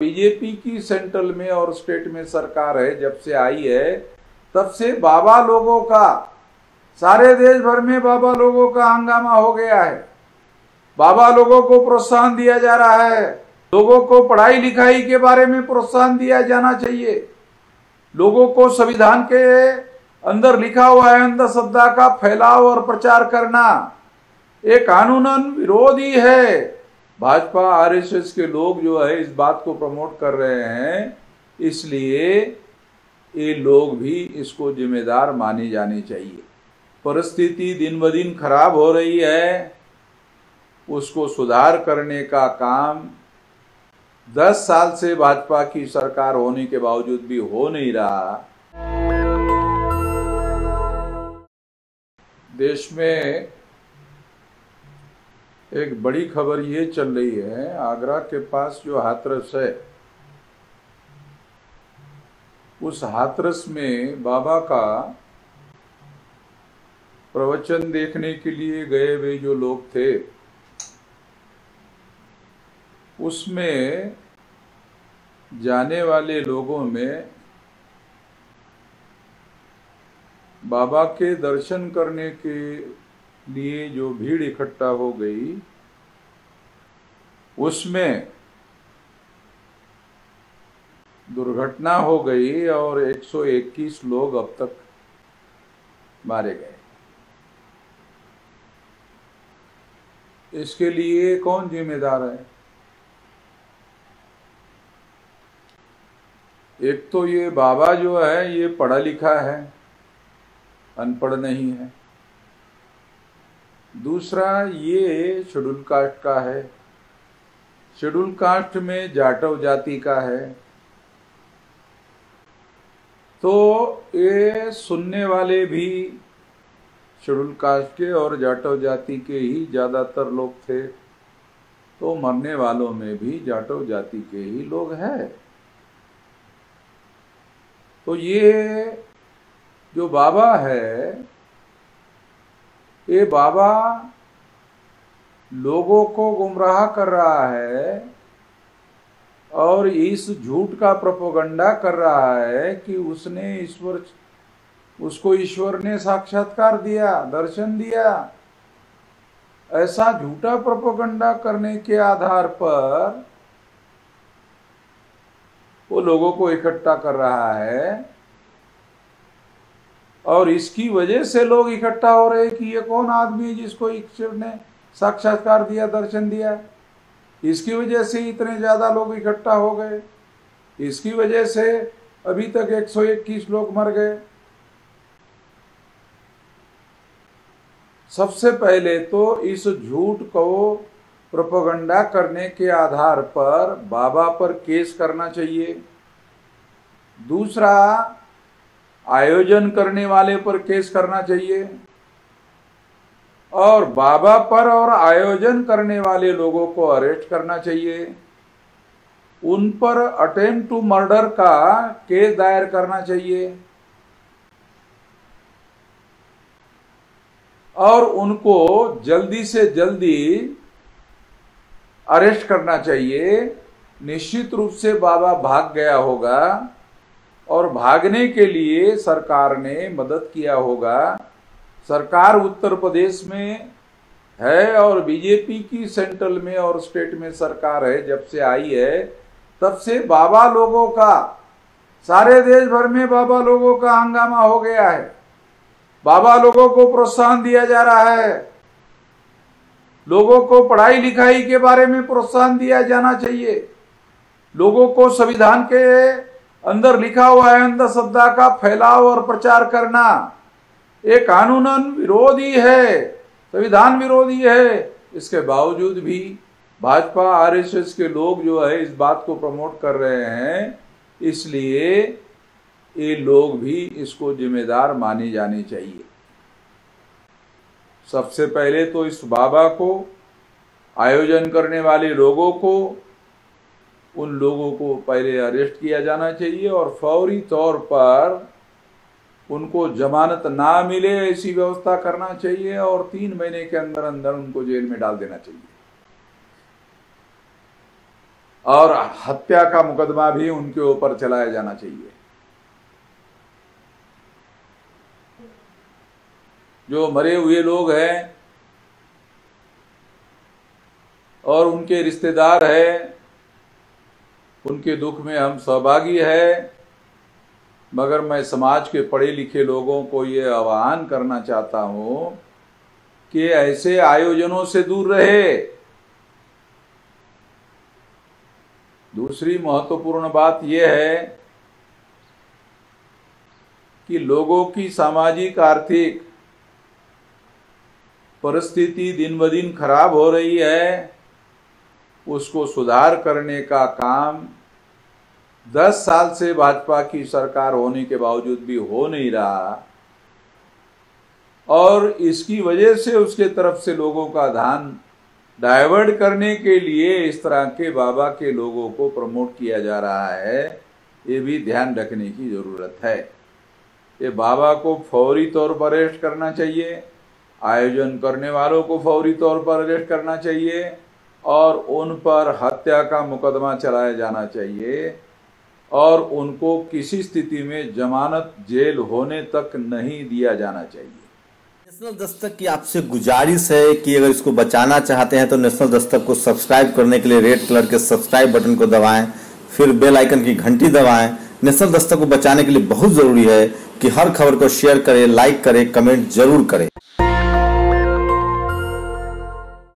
BJP की central में और स्टेट में सरकार है, जब से आई है तब से बाबा लोगों का, सारे देश भर में बाबा लोगों का हंगामा हो गया है। बाबा लोगों को प्रोत्साहन दिया जा रहा है, लोगों को पढ़ाई लिखाई के बारे में प्रोत्साहन दिया जाना चाहिए, लोगों को संविधान के अंदर लिखा हुआ है अंधश्रद्धा का फैलाव और प्रचार करना ये कानूनन विरोधी है। भाजपा आरएसएस के लोग जो है इस बात को प्रमोट कर रहे हैं, इसलिए ये लोग भी इसको जिम्मेदार माने जाने चाहिए। परिस्थिति दिन ब दिन खराब हो रही है, उसको सुधार करने का काम 10 साल से भाजपा की सरकार होने के बावजूद भी हो नहीं रहा। देश में एक बड़ी खबर ये चल रही है, आगरा के पास जो हाथरस है, उस हाथरस में बाबा का प्रवचन देखने के लिए गए हुए जो लोग थे, उसमें जाने वाले लोगों में बाबा के दर्शन करने के लिए जो भीड़ इकट्ठा हो गई, उसमें दुर्घटना हो गई और 121 लोग अब तक मारे गए। इसके लिए कौन जिम्मेदार है? एक तो ये बाबा जो है ये पढ़ा लिखा है, अनपढ़ नहीं है। दूसरा ये शेड्यूल कास्ट का है, शेड्यूल कास्ट में जाटव जाति का है, तो ये सुनने वाले भी शेड्यूल कास्ट के और जाटव जाति के ही ज्यादातर लोग थे, तो मरने वालों में भी जाटव जाति के ही लोग हैं। तो ये जो बाबा है, ये बाबा लोगों को गुमराह कर रहा है और इस झूठ का प्रोपेगेंडा कर रहा है कि उसको ईश्वर ने साक्षात्कार दिया, दर्शन दिया। ऐसा झूठा प्रोपेगेंडा करने के आधार पर वो लोगों को इकट्ठा कर रहा है और इसकी वजह से लोग इकट्ठा हो रहे हैं कि ये कौन आदमी है जिसको ईश्वर ने साक्षात्कार दिया, दर्शन दिया। इसकी वजह से इतने ज्यादा लोग इकट्ठा हो गए, इसकी वजह से अभी तक 121 लोग मर गए। सबसे पहले तो इस झूठ को प्रोपेगेंडा करने के आधार पर बाबा पर केस करना चाहिए। दूसरा, आयोजन करने वाले पर केस करना चाहिए और बाबा पर और आयोजन करने वाले लोगों को अरेस्ट करना चाहिए। उन पर अटेम्प्ट टू मर्डर का केस दायर करना चाहिए और उनको जल्दी से जल्दी अरेस्ट करना चाहिए। निश्चित रूप से बाबा भाग गया होगा और भागने के लिए सरकार ने मदद किया होगा। सरकार उत्तर प्रदेश में है और बीजेपी की सेंट्रल में और स्टेट में सरकार है, जब से आई है तब से बाबा लोगों का, सारे देश भर में बाबा लोगों का हंगामा हो गया है। बाबा लोगों को प्रोत्साहन दिया जा रहा है, लोगों को पढ़ाई लिखाई के बारे में प्रोत्साहन दिया जाना चाहिए, लोगों को संविधान के अंदर लिखा हुआ है अंधश्रद्धा का फैलाव और प्रचार करना ये कानूनन विरोधी है, संविधान विरोधी है। इसके बावजूद भी भाजपा आरएसएस के लोग जो है इस बात को प्रमोट कर रहे हैं, इसलिए ये लोग भी इसको जिम्मेदार माने जाने चाहिए। सबसे पहले तो इस बाबा को, आयोजन करने वाले लोगों को, उन लोगों को पहले अरेस्ट किया जाना चाहिए और फौरी तौर पर उनको जमानत ना मिले ऐसी व्यवस्था करना चाहिए और 3 महीने के अंदर अंदर उनको जेल में डाल देना चाहिए। और हत्या का मुकदमा भी उनके ऊपर चलाया जाना चाहिए। जो मरे हुए लोग हैं और उनके रिश्तेदार हैं, उनके दुख में हम सहभागी हैं, मगर मैं समाज के पढ़े लिखे लोगों को ये आह्वान करना चाहता हूं कि ऐसे आयोजनों से दूर रहे। दूसरी महत्वपूर्ण बात यह है कि लोगों की सामाजिक आर्थिक परिस्थिति दिन ब दिन खराब हो रही है, उसको सुधार करने का काम 10 साल से भाजपा की सरकार होने के बावजूद भी हो नहीं रहा, और इसकी वजह से उसके तरफ से लोगों का ध्यान डाइवर्ट करने के लिए इस तरह के बाबा के लोगों को प्रमोट किया जा रहा है। ये भी ध्यान रखने की जरूरत है। ये बाबा को फौरी तौर पर अरेस्ट करना चाहिए, आयोजन करने वालों को फौरी तौर पर अरेस्ट करना चाहिए और उन पर हत्या का मुकदमा चलाया जाना चाहिए और उनको किसी स्थिति में जमानत जेल होने तक नहीं दिया जाना चाहिए। नेशनल दस्तक की आपसे गुजारिश है कि अगर इसको बचाना चाहते हैं तो नेशनल दस्तक को सब्सक्राइब करने के लिए रेड कलर के सब्सक्राइब बटन को दबाएं, फिर बेल आइकन की घंटी दबाएं। नेशनल दस्तक को बचाने के लिए बहुत जरूरी है कि हर खबर को शेयर करें, लाइक करें, कमेंट जरूर करें।